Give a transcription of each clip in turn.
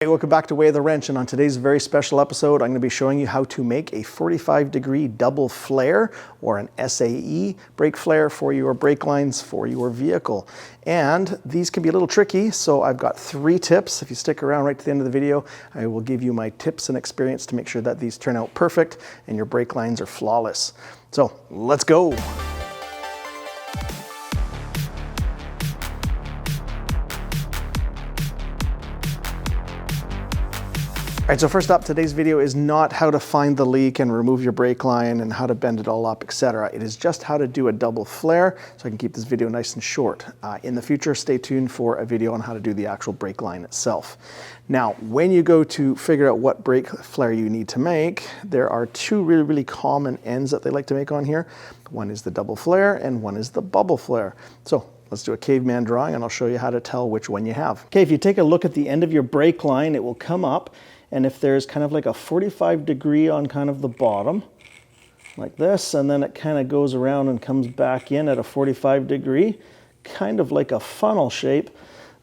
Hey, welcome back to Way of the Wrench, and on today's very special episode, I'm going to be showing you how to make a 45-degree double flare or an SAE brake flare for your brake lines for your vehicle. And these can be a little tricky, so I've got 3 tips. If you stick around right to the end of the video, I will give you my tips and experience to make sure that these turn out perfect and your brake lines are flawless. So let's go. All right, so first up, today's video is not how to find the leak and remove your brake line and how to bend it all up, etc. It is just how to do a double flare, so I can keep this video nice and short. In the future, stay tuned for a video on how to do the actual brake line itself. Now, when you go to figure out what brake flare you need to make, there are 2 really common ends that they like to make on here. One is the double flare and one is the bubble flare. So let's do a caveman drawing and I'll show you how to tell which one you have. Okay, if you take a look at the end of your brake line, it will come up. And if there's kind of like a 45-degree on kind of the bottom, like this, and then it kind of goes around and comes back in at a 45-degree, kind of like a funnel shape,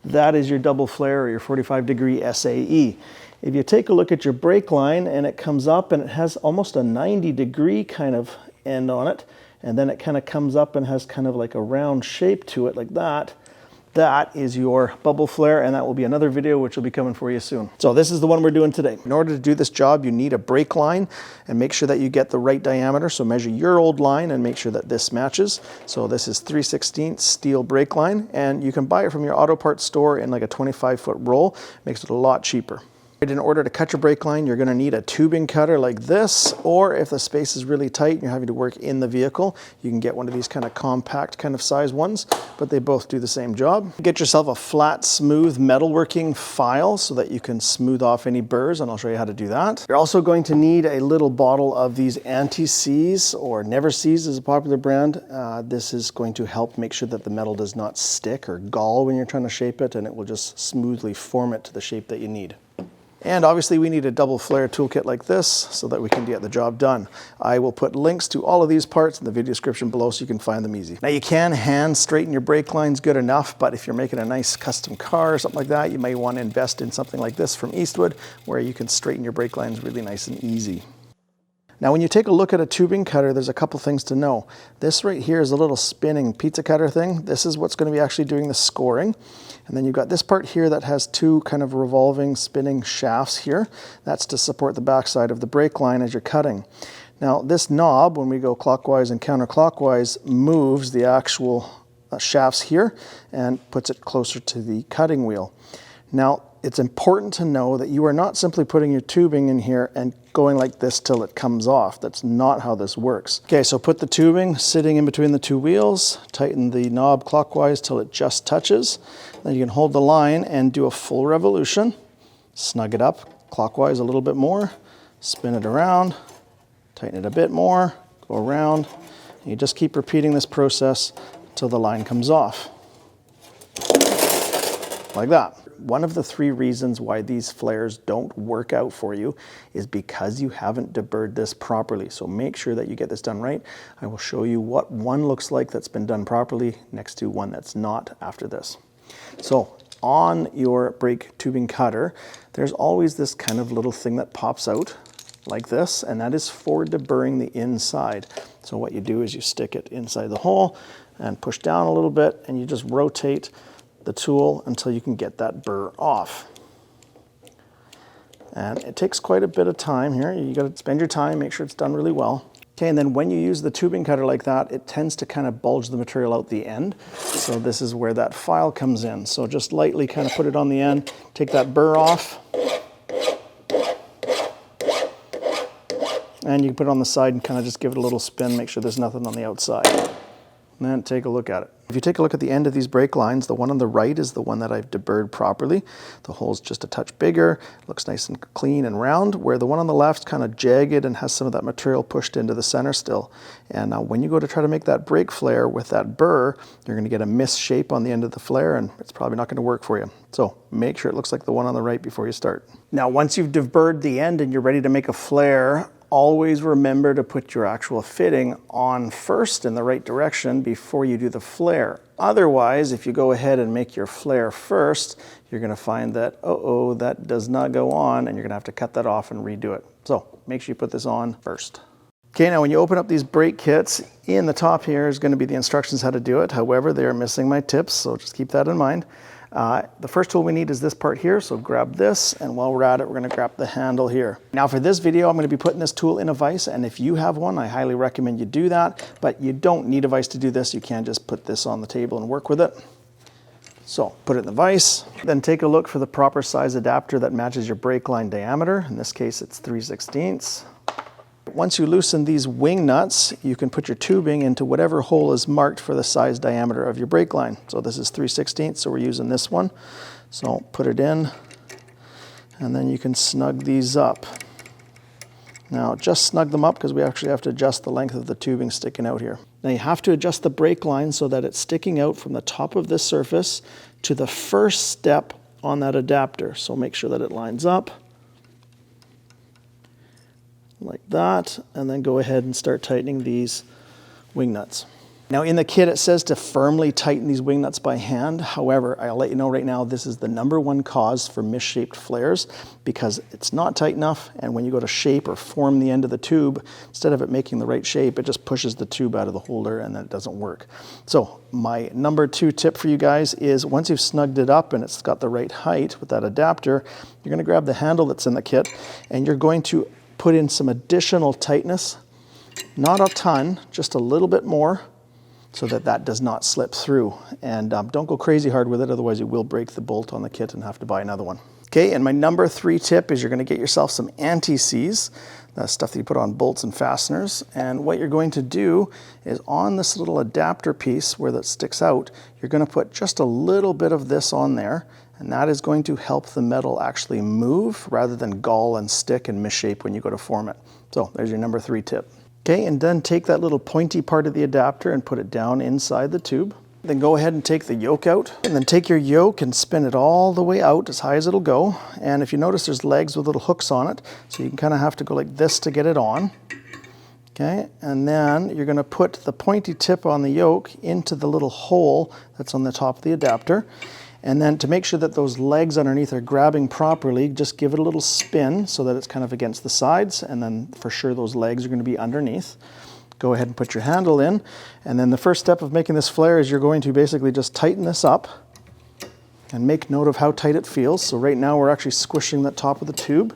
that is your double flare or your 45-degree SAE. If you take a look at your brake line and it comes up and it has almost a 90-degree kind of end on it, and then it kind of comes up and has kind of like a round shape to it like that, that is your bubble flare, and that will be another video which will be coming for you soon. So this is the one we're doing today. In order to do this job, you need a brake line and make sure that you get the right diameter. So measure your old line and make sure that this matches. So this is 3/16 steel brake line, and you can buy it from your auto parts store in like a 25-foot roll. Makes it a lot cheaper. In order to cut your brake line, you're going to need a tubing cutter like this, or if the space is really tight and you're having to work in the vehicle, you can get one of these kind of compact kind of size ones, but they both do the same job. Get yourself a flat, smooth metalworking file so that you can smooth off any burrs, and I'll show you how to do that. You're also going to need a little bottle of these anti-seize, or Never Seize is a popular brand. This is going to help make sure that the metal does not stick or gall when you're trying to shape it, and it will just smoothly form it to the shape that you need. And obviously we need a double flare toolkit like this so that we can get the job done. I will put links to all of these parts in the video description below so you can find them easy. Now you can hand straighten your brake lines good enough, but if you're making a nice custom car or something like that, you may want to invest in something like this from Eastwood where you can straighten your brake lines really nice and easy. Now when you take a look at a tubing cutter, there's a couple things to know. This right here is a little spinning pizza cutter thing. This is what's going to be actually doing the scoring. And then you've got this part here that has 2 kind of revolving spinning shafts here. That's to support the backside of the brake line as you're cutting. Now this knob, when we go clockwise and counterclockwise, moves the actual shafts here and puts it closer to the cutting wheel. Now it's important to know that you are not simply putting your tubing in here and going like this till it comes off. That's not how this works. Okay, so put the tubing sitting in between the 2 wheels, tighten the knob clockwise till it just touches. Then you can hold the line and do a full revolution. Snug it up clockwise a little bit more, spin it around, tighten it a bit more, go around. And you just keep repeating this process until the line comes off. Like that. One of the 3 reasons why these flares don't work out for you is because you haven't deburred this properly. So make sure that you get this done right. I will show you what one looks like that's been done properly next to one that's not after this. So on your brake tubing cutter, there's always this kind of little thing that pops out like this, and that is for deburring the inside. So what you do is you stick it inside the hole and push down a little bit, and you just rotate the tool until you can get that burr off. And it takes quite a bit of time here. You got to spend your time, make sure it's done really well. Okay, and then when you use the tubing cutter like that, it tends to kind of bulge the material out the end. So this is where that file comes in. So just lightly kind of put it on the end, take that burr off, and you can put it on the side and kind of just give it a little spin, make sure there's nothing on the outside. And then take a look at it. If you take a look at the end of these brake lines, the one on the right is the one that I've deburred properly. The hole's just a touch bigger, looks nice and clean and round, where the one on the left's kind of jagged and has some of that material pushed into the center still. And now when you go to try to make that brake flare with that burr, you're going to get a misshape on the end of the flare, and it's probably not going to work for you. So make sure it looks like the one on the right before you start. Now once you've deburred the end and you're ready to make a flare, always remember to put your actual fitting on first in the right direction before you do the flare. Otherwise, if you go ahead and make your flare first, you're going to find that, uh-oh, that does not go on, and you're going to have to cut that off and redo it. So make sure you put this on first. Okay, now when you open up these brake kits, in the top here is going to be the instructions how to do it. However, they are missing my tips, so just keep that in mind. The first tool we need is this part here, so grab this, and while we're at it, we're going to grab the handle here. Now for this video, I'm going to be putting this tool in a vise, and if you have one, I highly recommend you do that, but you don't need a vise to do this. You can just put this on the table and work with it. So put it in the vise, then take a look for the proper size adapter that matches your brake line diameter. In this case, it's 3/16. Once you loosen these wing nuts, you can put your tubing into whatever hole is marked for the size diameter of your brake line. So this is 3/16, so we're using this one. So put it in, and then you can snug these up. Now just snug them up because we actually have to adjust the length of the tubing sticking out here. Now you have to adjust the brake line so that it's sticking out from the top of this surface to the first step on that adapter. So make sure that it lines up like that, and then go ahead and start tightening these wing nuts. Now in the kit it says to firmly tighten these wing nuts by hand. However, I'll let you know right now this is the #1 cause for misshaped flares because it's not tight enough, and when you go to shape or form the end of the tube, instead of it making the right shape, it just pushes the tube out of the holder and then it doesn't work. So my #2 tip for you guys is once you've snugged it up and it's got the right height with that adapter, you're going to grab the handle that's in the kit and you're going to put in some additional tightness, not a ton, just a little bit more, so that that does not slip through. And don't go crazy hard with it, otherwise you will break the bolt on the kit and have to buy another one. Okay, and my #3 tip is you're going to get yourself some anti-seize, the stuff that you put on bolts and fasteners. And what you're going to do is on this little adapter piece where that sticks out, you're going to put just a little bit of this on there, and that is going to help the metal actually move rather than gall and stick and misshape when you go to form it. So there's your #3 tip. Okay, and then take that little pointy part of the adapter and put it down inside the tube. Then go ahead and take the yoke out, and then take your yoke and spin it all the way out as high as it'll go. And if you notice, there's legs with little hooks on it, so you can kind of have to go like this to get it on. Okay, and then you're going to put the pointy tip on the yoke into the little hole that's on the top of the adapter. And then to make sure that those legs underneath are grabbing properly, just give it a little spin so that it's kind of against the sides, and then for sure those legs are going to be underneath. Go ahead and put your handle in, and then the first step of making this flare is you're going to basically just tighten this up and make note of how tight it feels. So right now we're actually squishing the top of the tube,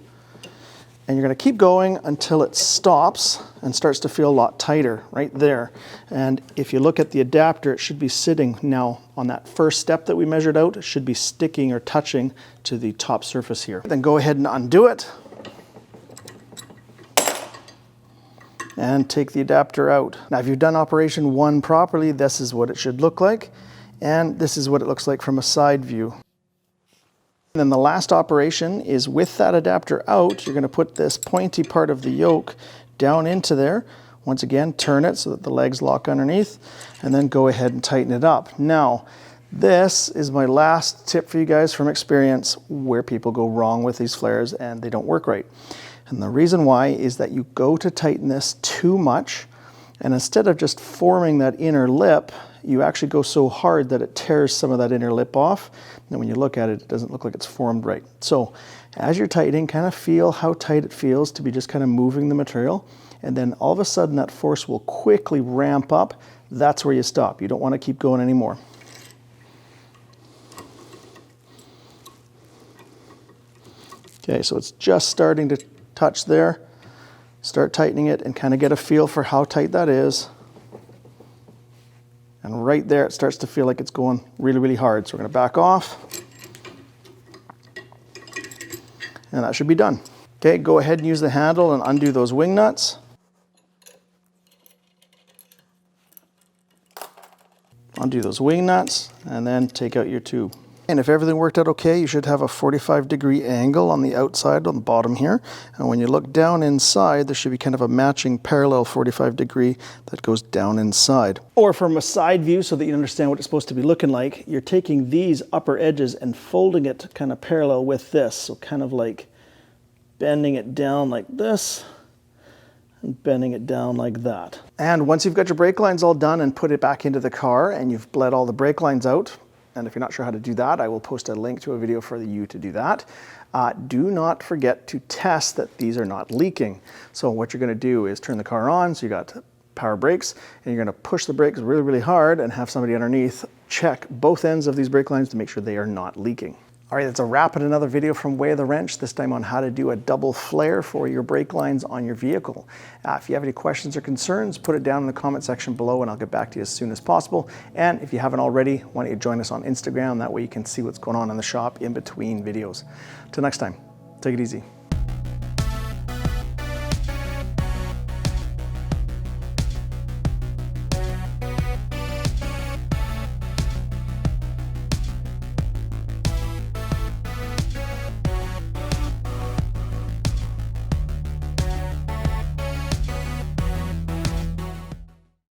and you're going to keep going until it stops and starts to feel a lot tighter right there. And if you look at the adapter, it should be sitting now on that first step that we measured out. It should be sticking or touching to the top surface here. Then go ahead and undo it and take the adapter out. Now if you've done operation 1 properly, this is what it should look like, and this is what it looks like from a side view. And then the last operation is with that adapter out, you're going to put this pointy part of the yoke down into there. Once again, turn it so that the legs lock underneath, and then go ahead and tighten it up. Now, this is my last tip for you guys from experience where people go wrong with these flares and they don't work right. And the reason why is that you go to tighten this too much, and instead of just forming that inner lip, you actually go so hard that it tears some of that inner lip off. And when you look at it, it doesn't look like it's formed right. So as you're tightening, kind of feel how tight it feels to be just kind of moving the material. And then all of a sudden that force will quickly ramp up. That's where you stop. You don't want to keep going anymore. Okay, so it's just starting to touch there. Start tightening it and kind of get a feel for how tight that is. And right there, it starts to feel like it's going really, really hard. So we're going to back off. And that should be done. Okay, go ahead and use the handle and undo those wing nuts. Undo those wing nuts, and then take out your tube. And if everything worked out okay, you should have a 45-degree angle on the outside, on the bottom here. And when you look down inside, there should be kind of a matching parallel 45-degree that goes down inside. Or from a side view, so that you understand what it's supposed to be looking like, you're taking these upper edges and folding it kind of parallel with this. So kind of like bending it down like this, and bending it down like that. And once you've got your brake lines all done and put it back into the car and you've bled all the brake lines out, and if you're not sure how to do that, I will post a link to a video for you to do that. Do not forget to test that these are not leaking. So what you're going to do is turn the car on, so you got power brakes, and you're going to push the brakes really, really hard and have somebody underneath check both ends of these brake lines to make sure they are not leaking. All right, that's a wrap in another video from Way of the Wrench, this time on how to do a double flare for your brake lines on your vehicle. If you have any questions or concerns, put it down in the comment section below and I'll get back to you as soon as possible. And if you haven't already, why don't you join us on Instagram? That way you can see what's going on in the shop in between videos. Till next time, take it easy.